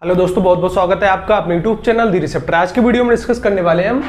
Hello दोस्तों, बहुत बहुत स्वागत है आपका अपने यूट्यूब चैनल दी रिसेप्टर। आज की वीडियो में डिस्कस करने वाले हैं हम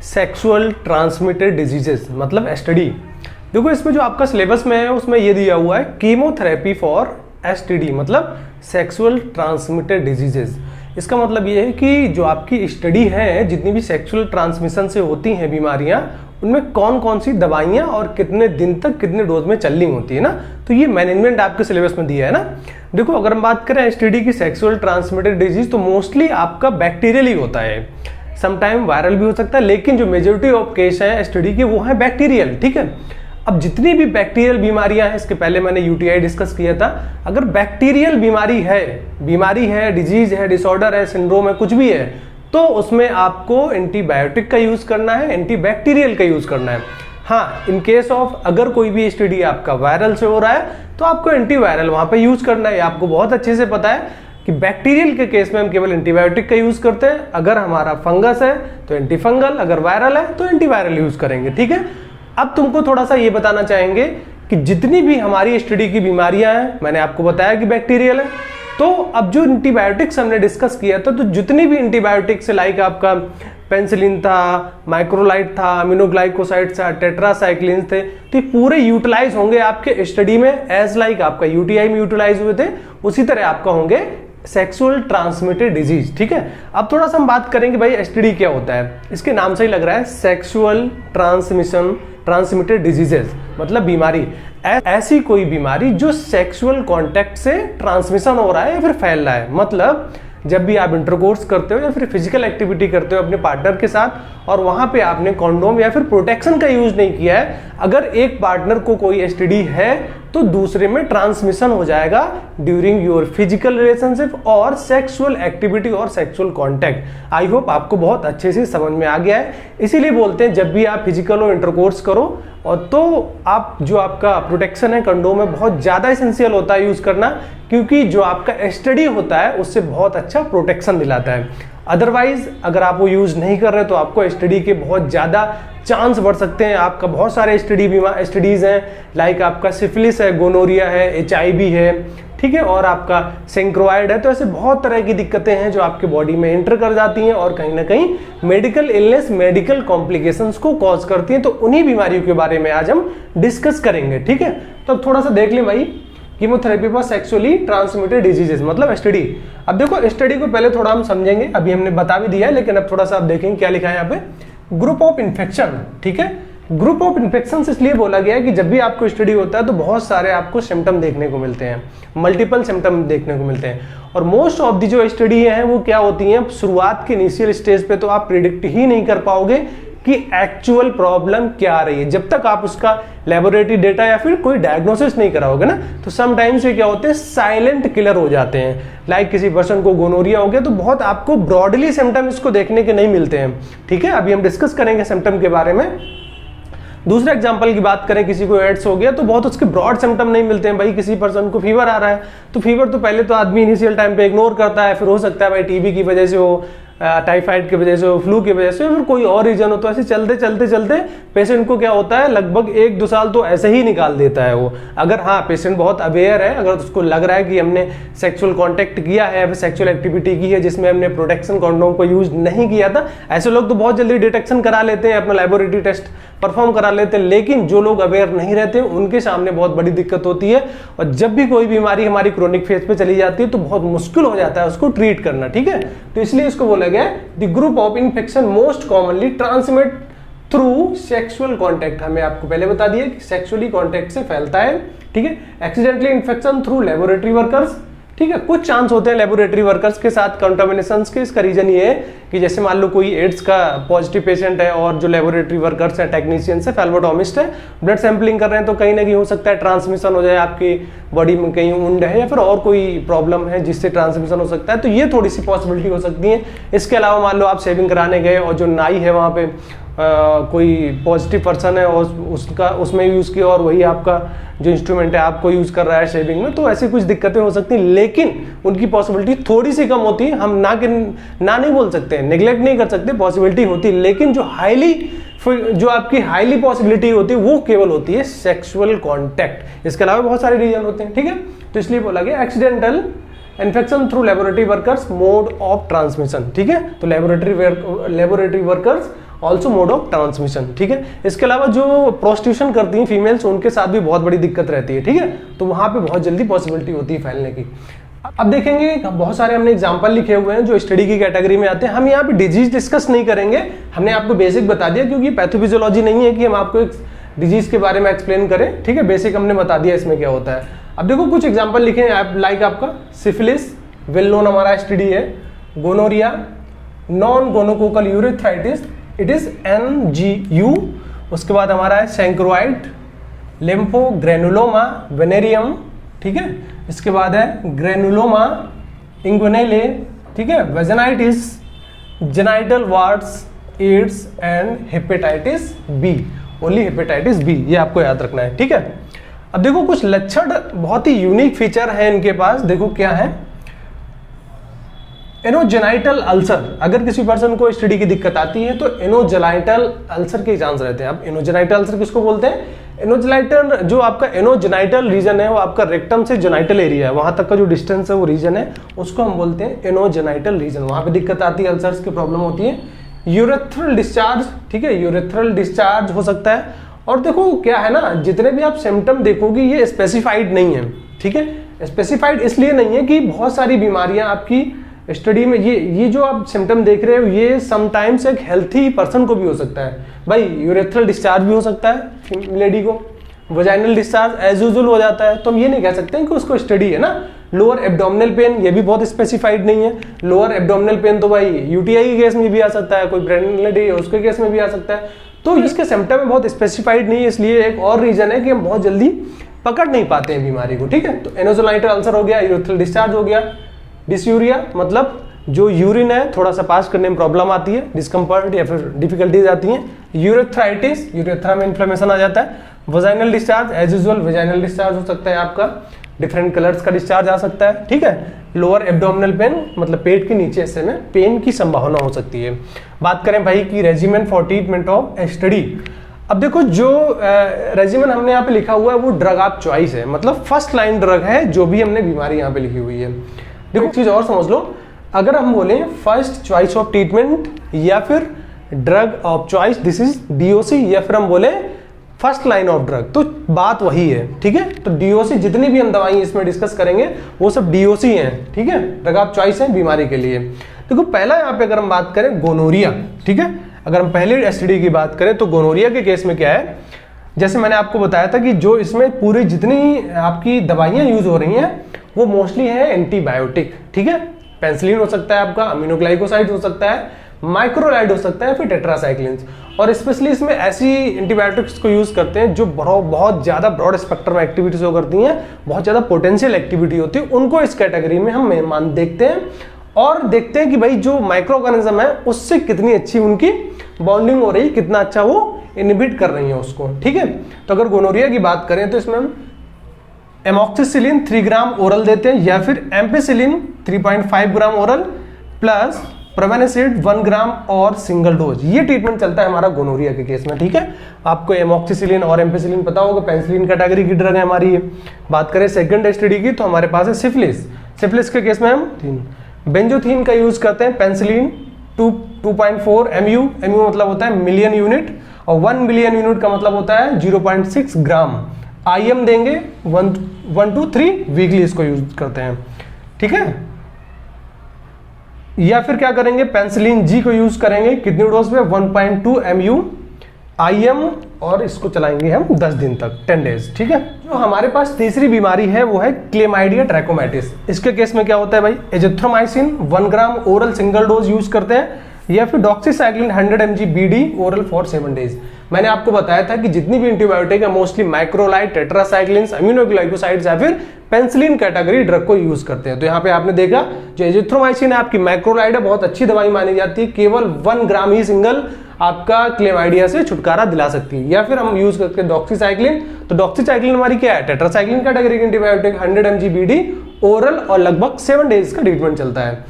सेक्सुअल ट्रांसमिटेड डिजीजेस मतलब एसटीडी। देखो इसमें जो आपका सिलेबस में है उसमें ये दिया हुआ है कीमोथेरेपी फॉर एसटीडी मतलब सेक्सुअल ट्रांसमिटेड डिजीजेस। इसका मतलब ये है कि जो आपकी स्टडी है, जितनी भी सेक्सुअल ट्रांसमिशन से होती हैं बीमारियां, उनमें कौन कौन सी दवाइयां और कितने दिन तक कितने डोज में चलनी होती है ना, तो ये मैनेजमेंट आपके सिलेबस में दिया है ना। देखो अगर हम बात करें एसटीडी की सेक्सुअल ट्रांसमिटेड डिजीज, तो मोस्टली आपका बैक्टीरियल ही होता है, समटाइम वायरल भी हो सकता है, लेकिन जो मेजोरिटी ऑफ केस है एसटीडी के वो है बैक्टीरियल। ठीक है, अब जितनी भी बैक्टीरियल बीमारियां हैं, इसके पहले मैंने यूटीआई डिस्कस किया था, अगर बैक्टीरियल बीमारी है, डिजीज है, डिसऑर्डर है, सिंड्रोम है, कुछ भी है, तो उसमें आपको एंटीबायोटिक का यूज करना है, एंटीबैक्टीरियल का यूज करना है। हाँ, इन केस ऑफ अगर कोई भी एसटीडी आपका वायरल से हो रहा है तो आपको एंटीवायरल वहां पे यूज करना है। आपको बहुत अच्छे से पता है कि बैक्टीरियल के केस में हम केवल एंटीबायोटिक का यूज करते हैं, अगर हमारा फंगस है तो एंटीफंगल, अगर वायरल है तो एंटीवायरल यूज करेंगे। ठीक है, अब तुमको थोड़ा सा ये बताना चाहेंगे कि जितनी भी हमारी एसटीडी की बीमारियां हैं, मैंने आपको बताया कि बैक्टीरियल है, तो अब जो एंटीबायोटिक्स हमने डिस्कस किया था, तो जितनी भी एंटीबायोटिक्स लाइक आपका पेंसिलिन था, माइक्रोलाइड था, अमीनोग्लाइकोसाइड था, टेट्रासाइक्लिन थे, तो ये पूरे यूटिलाइज होंगे आपके स्टडी में एज लाइक आपका यूटीआई में यूटिलाइज हुए थे, उसी तरह आपका होंगे सेक्सुअल ट्रांसमिटेड डिजीज। ठीक है, अब थोड़ा सा हम बात करेंगे भाई एसटीडी क्या होता है। इसके नाम से ही लग रहा है सेक्सुअल ट्रांसमिटेड डिजीजेस मतलब बीमारी, ऐसी कोई बीमारी जो सेक्सुअल कांटेक्ट से ट्रांसमिशन हो रहा है या फिर फैल रहा है। मतलब जब भी आप इंटरकोर्स करते हो या फिर फिजिकल एक्टिविटी करते हो अपने पार्टनर के साथ और वहां पे आपने कॉन्डोम या फिर प्रोटेक्शन का यूज नहीं किया है, अगर एक पार्टनर को कोई एसटीडी है तो दूसरे में ट्रांसमिशन हो जाएगा ड्यूरिंग योर फिजिकल रिलेशनशिप और सेक्सुअल एक्टिविटी और सेक्सुअल कांटेक्ट। आई होप आपको बहुत अच्छे से समझ में आ गया है। इसीलिए बोलते हैं जब भी आप फिजिकल और इंटरकोर्स करो और तो आप जो आपका प्रोटेक्शन है कंडोम में बहुत ज्यादा एसेंशियल होता है यूज करना, क्योंकि जो आपका एसटीडी होता है उससे बहुत अच्छा प्रोटेक्शन दिलाता है। अदरवाइज अगर आप वो यूज नहीं कर रहे तो आपको एसटीडी के बहुत ज्यादा चांस बढ़ सकते हैं। आपका बहुत सारे एसटीडीज हैं, लाइक आपका सिफिलिस है, गोनोरिया है, एचआईवी है, ठीक है, और आपका सेंक्रोइड है। तो ऐसे बहुत तरह की दिक्कतें हैं जो आपके बॉडी में एंटर कर जाती हैं और कहीं ना कहीं मेडिकल इलनेस, मेडिकल कॉम्प्लिकेशंस को कॉज करती हैं। तो उन्हीं बीमारियों के बारे में आज हम डिस्कस करेंगे। ठीक है, तो अब थोड़ा सा देख लें भाई, chemotherapy for sexually transmitted diseases मतलब एसटीडी। अब देखो एसटीडी को पहले थोड़ा हम समझेंगे, अभी हमने बता भी दिया है, लेकिन अब थोड़ा सा आप देखेंगे क्या लिखा है यहाँ पे, ग्रुप ऑफ इन्फेक्शन। ठीक है, ग्रुप ऑफ इन्फेक्शन इसलिए बोला गया है कि जब भी आपको एसटीडी होता है तो बहुत सारे आपको सिम्टम देखने को मिलते हैं, मल्टीपल सिम्टम देखने को मिलते हैं। और मोस्ट ऑफ दी जो एसटीडी हैं वो क्या होती हैं, शुरुआत के इनिशियल स्टेज पे तो आप प्रिडिक्ट ही नहीं कर पाओगे कि एक्चुअल प्रॉब्लम क्या आ रही है जब तक आप उसका लेबोरेटरी डेटा या फिर कोई डायग्नोसिस नहीं कराओगे ना। तो समटाइम्स ये क्या होते हैं, साइलेंट किलर हो जाते हैं। लाइक किसी पर्सन को गोनोरिया हो गया तो बहुत आपको ब्रॉडली सिम्टम इसको देखने के नहीं मिलते हैं। ठीक है, अभी हम डिस्कस करेंगे सिम्टम के बारे में। दूसरा एग्जांपल की बात करें, किसी को एड्स हो गया तो बहुत उसके ब्रॉड सिम्टम नहीं मिलते हैं। भाई किसी पर्सन को फीवर आ रहा है तो फीवर तो पहले तो आदमी इनिशियल टाइम पे इग्नोर करता है, फिर हो सकता है भाई टीबी की वजह से हो, टाइफाइड की वजह से हो, फ्लू की वजह से, फिर कोई और रीजन हो, तो ऐसे चलते चलते चलते पेशेंट को क्या होता है, लगभग 1-2 साल तो ऐसे ही निकाल देता है वो। अगर हाँ पेशेंट बहुत अवेयर है, अगर उसको लग रहा है कि हमने सेक्सुअल कांटेक्ट किया है, सेक्सुअल एक्टिविटी की है जिसमें हमने प्रोटेक्शन कंडोम को यूज नहीं किया था, ऐसे लोग तो बहुत जल्दी डिटेक्शन करा लेते हैं, अपना लैबोरेटरी टेस्ट परफॉर्म करा लेते हैं। लेकिन जो लोग अवेयर नहीं रहते उनके सामने बहुत बड़ी दिक्कत होती है, और जब भी कोई बीमारी हमारी क्रोनिक फेज पे चली जाती है तो बहुत मुश्किल हो जाता है उसको ट्रीट करना। ठीक है, तो इसलिए इसको बोला गया the group of infection most commonly transmit through sexual contact. हमें आपको पहले बता दिया कि सेक्सुअली कॉन्टैक्ट से फैलता है। ठीक है, accidentally infection through laboratory workers. ठीक है, कुछ चांस होते हैं लेबोरेटरी वर्कर्स के साथ कंटामिनेशन के। इसका रीजन ये है कि जैसे मान लो कोई एड्स का पॉजिटिव पेशेंट है और जो लेबोरेटरी वर्कर्स है, टेक्नीशियंस है, फेल्बोटोमिस्ट है, ब्लड सैंपलिंग कर रहे हैं, तो कहीं ना कहीं हो सकता है ट्रांसमिशन हो जाए, आपकी बॉडी में कहीं वुंड है या फिर और कोई प्रॉब्लम है जिससे ट्रांसमिशन हो सकता है। तो ये थोड़ी सी पॉसिबिलिटी हो सकती है। इसके अलावा मान लो आप शेविंग कराने गए और जो नाई है वहाँ पे कोई पॉजिटिव पर्सन है और उसका उसमें यूज किया और वही आपका जो इंस्ट्रूमेंट है आपको यूज कर रहा है शेविंग में, तो ऐसी कुछ दिक्कतें हो सकती हैं, लेकिन उनकी पॉसिबिलिटी थोड़ी सी कम होती है। हम ना नहीं बोल सकते, नेग्लेक्ट नहीं कर सकते, पॉसिबिलिटी होती है, लेकिन जो आपकी हाईली पॉसिबिलिटी होती है वो केवल होती है सेक्सुअल कांटेक्ट। इसके अलावा बहुत सारे रीजन होते हैं। ठीक है, तो इसलिए बोला गया accidental infection through laboratory workers mode of transmission, ठीक है। तो laboratory workers also mode of transmission, ठीक है। इसके अलावा जो प्रोस्टिट्यूशन करती हैं फीमेल्स, उनके साथ भी बहुत बड़ी दिक्कत रहती है, ठीक है। तो वहां पे बहुत जल्दी पॉसिबिलिटी होती है फैलने की। अब देखेंगे बहुत सारे हमने एग्जांपल लिखे हुए हैं जो स्टडी की कैटेगरी में आते हैं। हम यहाँ पे डिजीज डिस्कस नहीं करेंगे, हमने आपको बेसिक बता दिया, क्योंकि पैथोफिजियोलॉजी नहीं है कि हम आपको एक डिजीज के बारे में एक्सप्लेन करें, ठीक है। बेसिक हमने बता दिया इसमें क्या होता है। अब देखो कुछ एग्जाम्पल लिखे हैं, लाइक आपका सिफिलिस, वेल नोन हमारा एसटीडी है। Gonorrhoea, non gonococcal urethritis, it is NGU। उसके बाद हमारा है सैंक्रोइड, लिम्फोग्रेनुलोमा वेनेरियम, ठीक है। इसके बाद है ग्रेनुलोमा इंगुइनले, ठीक है। Vaginitis, genital warts, AIDS and hepatitis B, only hepatitis B, ये आपको याद रखना है, ठीक है। अब देखो कुछ लक्षण बहुत ही यूनिक फीचर है इनके पास, देखो क्या है। एनोजेनाइटल अल्सर, अगर किसी पर्सन को एसटीडी की दिक्कत आती है तो एनोजेनाइटल अल्सर के चांस रहते हैं। अब एनोजेनाइटल अल्सर किसको बोलते हैं? एनोजेनाइटल, जो आपका एनोजेनाइटल रीजन है वो आपका रेक्टम से जेनाइटल एरिया है, वहां तक का जो डिस्टेंस है वो रीजन है, उसको हम बोलते हैं एनोजेनाइटल रीजन। वहां पे दिक्कत आती है, अल्सर्स की प्रॉब्लम होती है। यूरेथ्रल डिस्चार्ज, ठीक है, यूरेथ्रल डिस्चार्ज हो सकता है। और देखो क्या है ना, जितने भी आप सिम्टम देखोगे ये स्पेसिफाइड नहीं है, ठीक है। स्पेसिफाइड इसलिए नहीं है कि बहुत सारी बीमारियां आपकी स्टडी में ये जो आप सिम्टम देख रहे हो ये समटाइम्स एक हेल्थी पर्सन को भी हो सकता है। भाई यूरेथ्रल डिस्चार्ज भी हो सकता है लेडी को, वजाइनल डिस्चार्ज एज यूजुअल हो जाता है, तो हम ये नहीं कह सकते कि उसको स्टडी है ना। लोअर एब्डोमिनल पेन, ये भी बहुत स्पेसिफाइड नहीं है। लोअर एब्डोमिनल पेन तो भाई यूटीआई के केस में भी आ सकता है, कोई प्रेग्नेंट लेडी है उसके केस में भी आ सकता है। तो इसके सिम्टम में बहुत स्पेसिफाइड नहीं है, इसलिए एक और रीजन है कि हम बहुत जल्दी पकड़ नहीं पाते हैं बीमारी को, ठीक है। तो एनोजेनाइटल अल्सर हो गया, यूरेथ्रल डिस्चार्ज हो गया। डिसयूरिया मतलब जो यूरिन है थोड़ा सा पास करने में प्रॉब्लम आती है, डिस्कम्फर्ट या फिर डिफिकल्टीज आती हैं। यूरेथ्राइटिस, यूरेथ्रा में इन्फ्लेमेशन आ जाता है। Vaginal discharge as usual vaginal discharge हो सकता है आपका, डिफरेंट कलर्स का डिस्चार्ज आ सकता है, ठीक है। लोअर एब्डोमिनल पेन मतलब पेट के नीचे हिस्से में पेन की संभावना हो सकती है। बात करें भाई की regimen for treatment of study. अब देखो जो रेजिमेन हमने यहाँ पे लिखा हुआ है वो ड्रग ऑफ चॉइस है, मतलब फर्स्ट लाइन ड्रग है जो भी हमने बीमारी यहाँ पे लिखी हुई है। देखो चीज और समझ लो, अगर हम बोले फर्स्ट चॉइस ऑफ ट्रीटमेंट या फिर drug of choice, this is DOC, या फिर हम बोले फर्स्ट लाइन ऑफ ड्रग, तो बात वही है, ठीक है। तो डीओसी जितनी भी हम दवाई इसमें डिस्कस करेंगे वो सब डीओसी हैं, ठीक है, ड्रग ऑफ चॉइस है बीमारी के लिए। देखो पहला यहाँ पे अगर हम बात करें गोनोरिया, ठीक है, अगर हम पहले एसटीडी की बात करें तो गोनोरिया के केस में क्या है, जैसे मैंने आपको बताया था कि जो इसमें पूरी जितनी आपकी दवाइयां यूज हो रही हैं वो मोस्टली है एंटीबायोटिक, ठीक है। पेंसिलिन हो सकता है आपका, अमीनोग्लाइकोसाइड हो सकता है, माइक्रोलाइड हो सकता है, फिर टेट्रासाइक्लिन्स। और स्पेशली इसमें ऐसी एंटीबायोटिक्स को यूज करते हैं जो बहुत ज्यादा ब्रॉड स्पेक्ट्रम एक्टिविटीज हो करती हैं, बहुत ज्यादा पोटेंशियल एक्टिविटी होती है, उनको इस कैटेगरी में हम मेहमान देखते हैं और देखते हैं कि भाई जो माइक्रो ऑर्गेनिज्म है उससे कितनी अच्छी उनकी बॉन्डिंग हो रही है, कितना अच्छा वो इनहिबिट कर रही है उसको, ठीक है। तो अगर गोनोरिया की बात करें तो इसमें हम एमॉक्सिसिलिन 3 ग्राम ओरल देते हैं या फिर एम्पेसिलिन 3.5 ग्राम ओरल प्लस प्रोवेनेसिड 1 ग्राम और सिंगल डोज। ये ट्रीटमेंट चलता है हमारा गोनोरिया के केस में, ठीक है। आपको एमॉक्सिसिलिन और एम्पेसिलिन पता होगा, पेनिसिलिन कैटेगरी की ड्रग है हमारी ये। बात करें सेकंड एसटीडी की तो हमारे पास है सिफिलिस। सिफिलिस के केस में हम बेंजोथीन का यूज करते हैं, पेनिसिलिन 2.4 MU, MU मतलब होता है मिलियन यूनिट, और 1 मिलियन यूनिट का मतलब होता है 0.6 ग्राम। IM देंगे 1 to 3 वीकली इसको यूज करते हैं, ठीक है। या फिर क्या करेंगे, पेनिसिलिन G को यूज करेंगे, कितनी डोज पे 1.2 MU IM, और इसको चलाएंगे हम 10 दिन तक, 10 डेज, ठीक है। जो हमारे पास तीसरी बीमारी है वो है क्लेमाइडिया ट्रैकोमैटिस। इसके केस में क्या होता है भाई, एजिथ्रोमाइसिन 1 ग्राम ओरल सिंगल डोज यूज करते हैं या फिर doxycycline 100 mg BD oral for 7 days. मैंने आपको बताया था कि जितनी भी एंटीबायोटिक है मोस्टली माइक्रोलाइड, टेट्रासाइक्लिन्स, अमीनोग्लाइकोसाइड्स या फिर पेनिसिलिन कैटेगरी ड्रग को यूज करते हैं। तो यहाँ पे आपने देखा जो एजिथ्रोमाइसिन है आपकी माइक्रोलाइड है, बहुत अच्छी दवाई मानी जाती है, केवल 1 ग्राम ही सिंगल आपका क्लेमाइडिया से छुटकारा दिला सकती है। या फिर हम यूज करते हैं डॉक्सीसाइक्लिन, तो डॉक्सीसाइक्लिन हमारी क्या है, टेट्रासाइक्लिन कैटेगरी की एंटीबायोटिक 100 mg BD ओरल और लगभग 7 डेज का ट्रीटमेंट चलता है।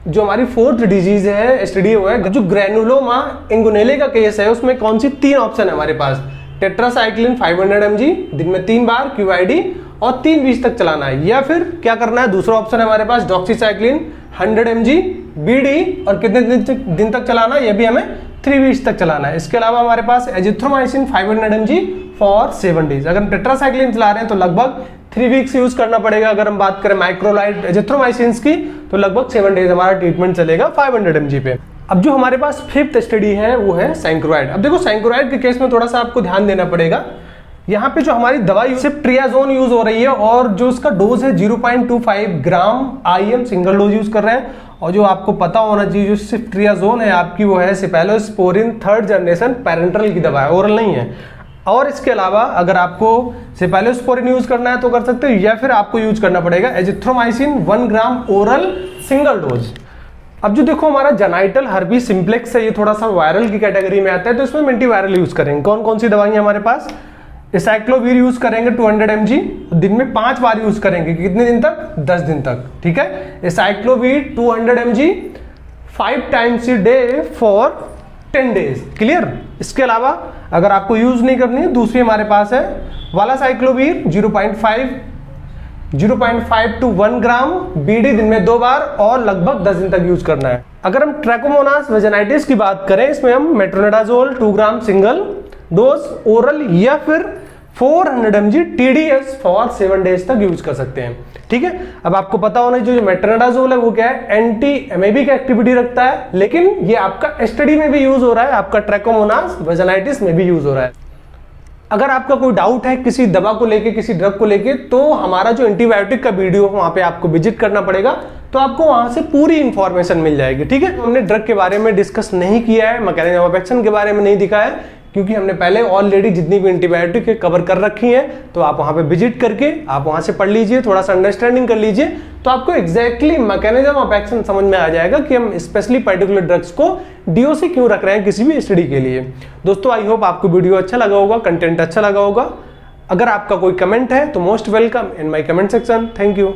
जो हमारी फोर्थ डिजीज है एसटीडी वो है जो ग्रेनुलोमा इंगुइनले का केस है, उसमें कौन सी 3 ऑप्शन है हमारे पास, टेट्रासाइक्लिन 500 mg दिन में 3 बार QID और 3 वीक तक चलाना है, या फिर क्या करना है, दूसरा ऑप्शन है हमारे पास डॉक्सीसाइक्लिन 100 mg बीडी, और कितने दिन तक चलाना है, ये भी हमें 3 वीक्स तक चलाना है। इसके अलावा हमारे पास एजिथ्रोमाइसिन 500 mg फॉर 7 डेज। अगर हम टेट्रासाइक्लिन चला रहे हैं तो लगभग 3 वीक्स यूज करना पड़ेगा। अगर हम बात करें माइक्रोलाइट एजिथ्रोमाइसिन की तो लगभग 7 डेज हमारा ट्रीटमेंट चलेगा 500 mg पे। अब जो हमारे पास 5th स्टडी है वो है सैंक्रोइड। अब देखो सैंक्रोइड के केस में थोड़ा सा आपको ध्यान देना पड़ेगा। यहाँ पे जो हमारी दवाई सिर्फ ट्रियाजोन यूज हो रही है और जो उसका डोज है 0.25 ग्राम IM सिंगल डोज यूज कर रहे हैं। और जो आपको पता होना चाहिए, जो सिर्फ ट्रियाजोन है आपकी वो है सेफेलोस्पोरिन 3rd जनरेशन पैरेंटरल की दवा है, ओरल नहीं है। और इसके अलावा अगर आपको सेफेलोस्पोरिन यूज करना है तो कर सकते हो, या फिर आपको यूज करना पड़ेगा एजिथ्रोमाइसिन 1 ग्राम ओरल सिंगल डोज। अब जो देखो हमारा जेनाइटल हर्पीस सिंप्लेक्स है, ये थोड़ा सा वायरल की कैटेगरी में आता है, तो इसमें हम एंटीवायरल यूज करेंगे। कौन कौन सी दवाई हमारे पास, एसाइक्लोवीर यूज करेंगे 200 mg, दिन में 5 बार यूज करेंगे। कितने दिन तक, 10 दिन तक, ठीक है। Aciclovir 200 mg 5 times a day for 10 days, clear. इसके अलावा अगर आपको यूज नहीं करनी है, दूसरी हमारे पास है वालासाइक्लोवीर 0.5 टू 1 ग्राम बीडी, दिन में 2 बार और लगभग 10 दिन तक यूज करना है। अगर हम ट्रैकोमोनास वेजाइटिस की बात करें, इसमें हम मेट्रोनिडाजोल 2 ग्राम सिंगल डोज ओरल या फिर 400 mg TDS फॉर 7 डेज तक यूज कर सकते हैं, ठीक है। अब आपको पता होना चाहिए जो मेट्रोनिडाजोल है वो क्या है, एंटी एमेबिक एक्टिविटी रखता है, लेकिन ये आपका एसटीडी में भी यूज हो रहा है, आपका ट्रैकोमोनास वेजाइटिस में भी यूज हो रहा है। अगर आपका कोई डाउट है किसी दवा को लेके, किसी ड्रग को लेके, तो हमारा जो एंटीबायोटिक का वीडियो है वहां पे आपको विजिट करना पड़ेगा, तो आपको वहां से पूरी इंफॉर्मेशन मिल जाएगी, ठीक है। हमने ड्रग के बारे में डिस्कस नहीं किया है, मैकेनिज्म ऑफ एक्शन के बारे में नहीं दिखाया है, क्योंकि हमने पहले ऑलरेडी जितनी भी एंटीबायोटिक है कवर कर रखी है। तो आप वहां पे विजिट करके आप वहां से पढ़ लीजिए, थोड़ा सा अंडरस्टैंडिंग कर लीजिए, तो आपको एग्जैक्टली मैकेनिज्म ऑफ एक्शन समझ में आ जाएगा कि हम स्पेशली पर्टिकुलर ड्रग्स को डीओसी क्यों रख रहे हैं किसी भी स्टडी के लिए। दोस्तों आई होप आपको वीडियो अच्छा लगा होगा, कंटेंट अच्छा लगा होगा। अगर आपका कोई कमेंट है तो most welcome in my comment section. Thank you.